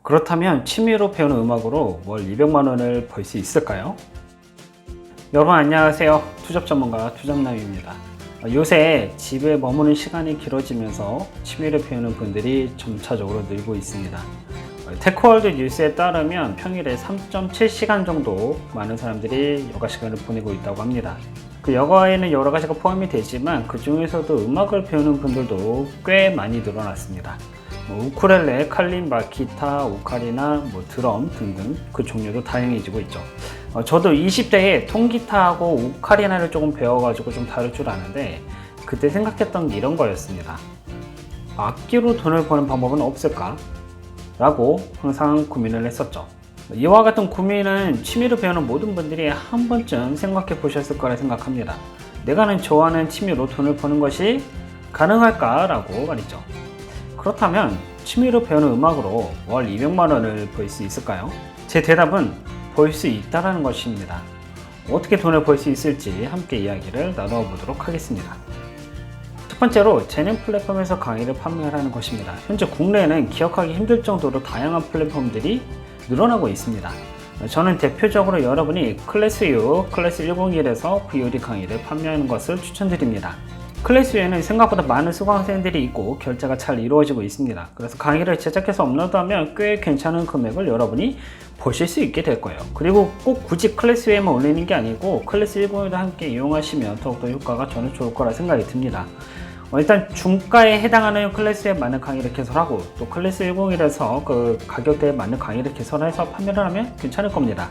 그렇다면 취미로 배우는 음악으로 월 200만 원을 벌 수 있을까요? 여러분 안녕하세요. 투잡 전문가 투잡남입니다. 요새 집에 머무는 시간이 길어지면서 취미를 배우는 분들이 점차적으로 늘고 있습니다. 테크월드 뉴스에 따르면 평일에 3.7시간 정도 많은 사람들이 여가 시간을 보내고 있다고 합니다. 그 여가에는 여러 가지가 포함이 되지만 그 중에서도 음악을 배우는 분들도 꽤 많이 늘어났습니다. 우쿨렐레, 칼림바, 기타, 오카리나, 드럼 등등 그 종류도 다양해지고 있죠. 저도 20대에 통기타하고 오카리나를 조금 배워가지고 좀 다룰 줄 아는데 그때 생각했던 게 이런 거였습니다. 악기로 돈을 버는 방법은 없을까? 라고 항상 고민을 했었죠. 이와 같은 고민은 취미로 배우는 모든 분들이 한 번쯤 생각해 보셨을 거라 생각합니다. 내가 좋아하는 취미로 돈을 버는 것이 가능할까? 라고 말이죠. 그렇다면 취미로 배우는 음악으로 월 200만 원을 벌 수 있을까요? 제 대답은 벌 수 있다는 것입니다. 어떻게 돈을 벌 수 있을지 함께 이야기를 나누어 보도록 하겠습니다. 첫 번째로 재능 플랫폼에서 강의를 판매하라는 것입니다. 현재 국내에는 기억하기 힘들 정도로 다양한 플랫폼들이 늘어나고 있습니다. 저는 대표적으로 여러분이 클래스U, 클래스 101에서 VOD 강의를 판매하는 것을 추천드립니다. 클래스U에는 생각보다 많은 수강생들이 있고 결제가 잘 이루어지고 있습니다. 그래서 강의를 제작해서 업로드하면 꽤 괜찮은 금액을 여러분이 보실 수 있게 될 거예요. 그리고 꼭 굳이 클래스U에만 올리는 게 아니고 클래스 101도 함께 이용하시면 더욱더 효과가 저는 좋을 거라 생각이 듭니다. 일단 중가에 해당하는 클래스에 맞는 강의를 개설하고 또 클래스 101에서 그 가격대에 맞는 강의를 개설해서 판매를 하면 괜찮을 겁니다.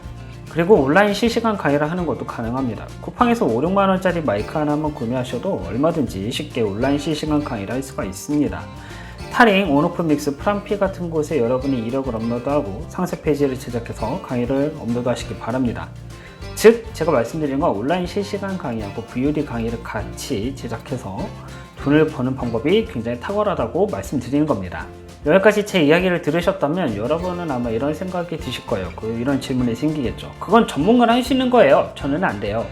그리고 온라인 실시간 강의를 하는 것도 가능합니다. 쿠팡에서 5, 6만원짜리 마이크 하나만 구매하셔도 얼마든지 쉽게 온라인 실시간 강의를 할 수가 있습니다. 타링, 온오프 믹스, 프람피 같은 곳에 여러분이 이력을 업로드하고 상세 페이지를 제작해서 강의를 업로드하시기 바랍니다. 즉 제가 말씀드린 건 온라인 실시간 강의하고 VOD 강의를 같이 제작해서 돈을 버는 방법이 굉장히 탁월하다고 말씀드리는 겁니다. 여기까지 제 이야기를 들으셨다면 여러분은 아마 이런 생각이 드실 거예요. 이런 질문이 생기겠죠. 그건 전문가가 할 수 있는 거예요. 저는 안 돼요.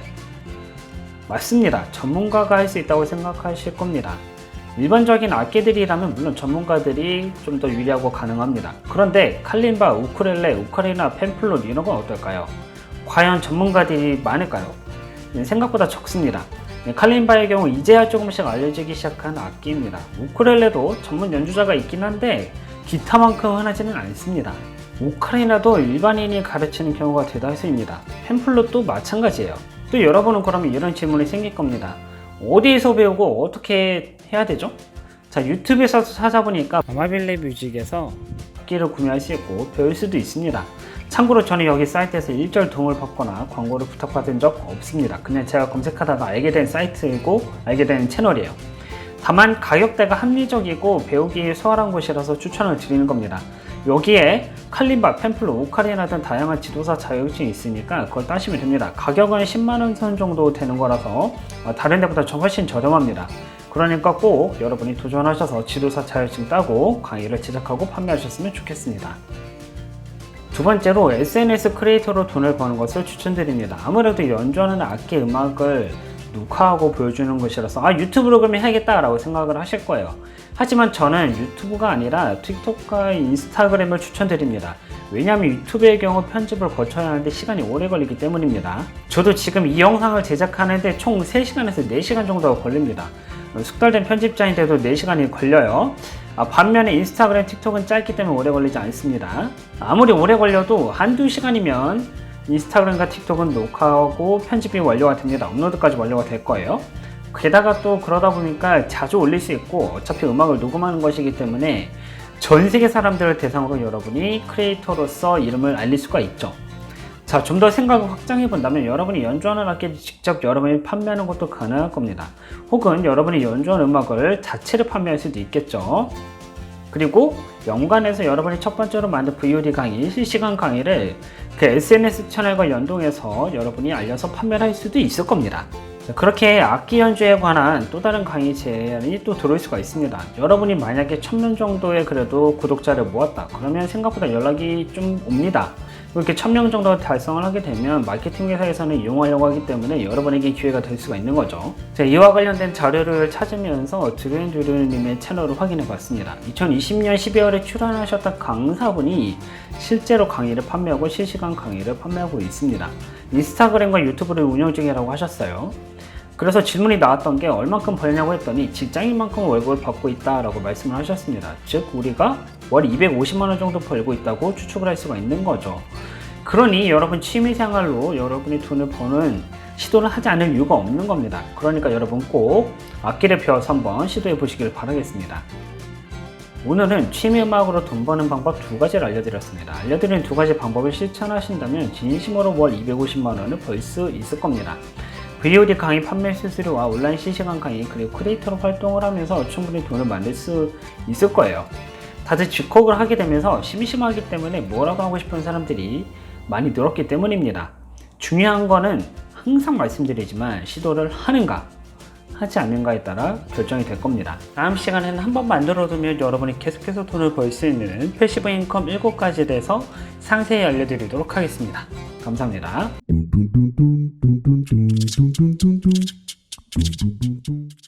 맞습니다. 전문가가 할 수 있다고 생각하실 겁니다. 일반적인 악기들이라면 물론 전문가들이 좀 더 유리하고 가능합니다. 그런데 칼림바, 우쿨렐레, 오카리나, 펜플룻 이런 건 어떨까요? 과연 전문가들이 많을까요? 생각보다 적습니다. 칼림바의 경우 이제야 조금씩 알려지기 시작한 악기입니다. 우쿨렐레도 전문 연주자가 있긴 한데 기타만큼 흔하지는 않습니다. 오카리나도 일반인이 가르치는 경우가 대다수입니다. 펜플룻도 마찬가지예요. 또 여러분은 그러면 이런 질문이 생길 겁니다. 어디에서 배우고 어떻게 해야 되죠? 자, 유튜브에서 찾아보니까 아마빌레 뮤직에서 악기를 구매할 수 있고 배울 수도 있습니다. 참고로 저는 여기 사이트에서 일절 도움을 받거나 광고를 부탁받은 적 없습니다. 그냥 제가 검색하다가 알게 된 사이트이고 알게 된 채널이에요. 다만 가격대가 합리적이고 배우기 수월한 곳이라서 추천을 드리는 겁니다. 여기에 칼림바, 펜플룻, 오카리나 등 다양한 지도사 자격증이 있으니까 그걸 따시면 됩니다. 가격은 10만원 선 정도 되는 거라서 다른 데보다 훨씬 저렴합니다. 그러니까 꼭 여러분이 도전하셔서 지도사 자격증 따고 강의를 제작하고 판매하셨으면 좋겠습니다. 두 번째로 SNS 크리에이터로 돈을 버는 것을 추천드립니다. 아무래도 연주하는 악기 음악을 녹화하고 보여주는 것이라서 유튜브로 그러면 해야겠다 라고 생각을 하실 거예요. 하지만 저는 유튜브가 아니라 틱톡과 인스타그램을 추천드립니다. 왜냐하면 유튜브의 경우 편집을 거쳐야 하는데 시간이 오래 걸리기 때문입니다. 저도 지금 이 영상을 제작하는데 총 3시간에서 4시간 정도가 걸립니다. 숙달된 편집자인데도 4시간이 걸려요. 반면에 인스타그램, 틱톡은 짧기 때문에 오래 걸리지 않습니다. 아무리 오래 걸려도 한두 시간이면 인스타그램과 틱톡은 녹화하고 편집이 완료가 됩니다. 업로드까지 완료가 될 거예요. 게다가 또 그러다 보니까 자주 올릴 수 있고 어차피 음악을 녹음하는 것이기 때문에 전 세계 사람들을 대상으로 여러분이 크리에이터로서 이름을 알릴 수가 있죠. 자, 좀 더 생각을 확장해 본다면 여러분이 연주하는 악기를 직접 여러분이 판매하는 것도 가능할 겁니다. 혹은 여러분이 연주하는 음악을 자체를 판매할 수도 있겠죠. 그리고 연관해서 여러분이 첫 번째로 만든 VOD 강의, 실시간 강의를 그 SNS 채널과 연동해서 여러분이 알려서 판매를 할 수도 있을 겁니다. 그렇게 악기 연주에 관한 또 다른 강의 제안이 또 들어올 수가 있습니다. 여러분이 만약에 1000명 정도의 그래도 구독자를 모았다. 그러면 생각보다 연락이 좀 옵니다. 이렇게 1000명 정도 달성을 하게 되면 마케팅 회사에서는 이용하려고 하기 때문에 여러분에게 기회가 될 수가 있는 거죠. 자, 이와 관련된 자료를 찾으면서 드루앤드루님의 채널을 확인해 봤습니다. 2020년 12월에 출연하셨던 강사분이 실제로 강의를 판매하고 실시간 강의를 판매하고 있습니다. 인스타그램과 유튜브를 운영 중이라고 하셨어요. 그래서 질문이 나왔던 게 얼만큼 벌냐고 했더니 직장인만큼 월급을 받고 있다라고 말씀을 하셨습니다. 즉 우리가 월 250만원 정도 벌고 있다고 추측을 할 수가 있는 거죠. 그러니 여러분 취미생활로 여러분이 돈을 버는 시도를 하지 않을 이유가 없는 겁니다. 그러니까 여러분 꼭 악기를 배워서 한번 시도해 보시길 바라겠습니다. 오늘은 취미음악으로 돈 버는 방법 2가지를 알려드렸습니다. 알려드린 2가지 방법을 실천하신다면 진심으로 월 250만원을 벌 수 있을 겁니다. VOD 강의 판매 수수료와 온라인 실시간 강의 그리고 크리에이터로 활동을 하면서 충분히 돈을 만들 수 있을 거예요. 다들 집콕을 하게 되면서 심심하기 때문에 뭐라고 하고 싶은 사람들이 많이 늘었기 때문입니다. 중요한 거는 항상 말씀드리지만 시도를 하는가 하지 않는가에 따라 결정이 될 겁니다. 다음 시간에는 한번 만들어두면 여러분이 계속해서 돈을 벌 수 있는 패시브 인컴 7가지에 대해서 상세히 알려드리도록 하겠습니다. 감사합니다.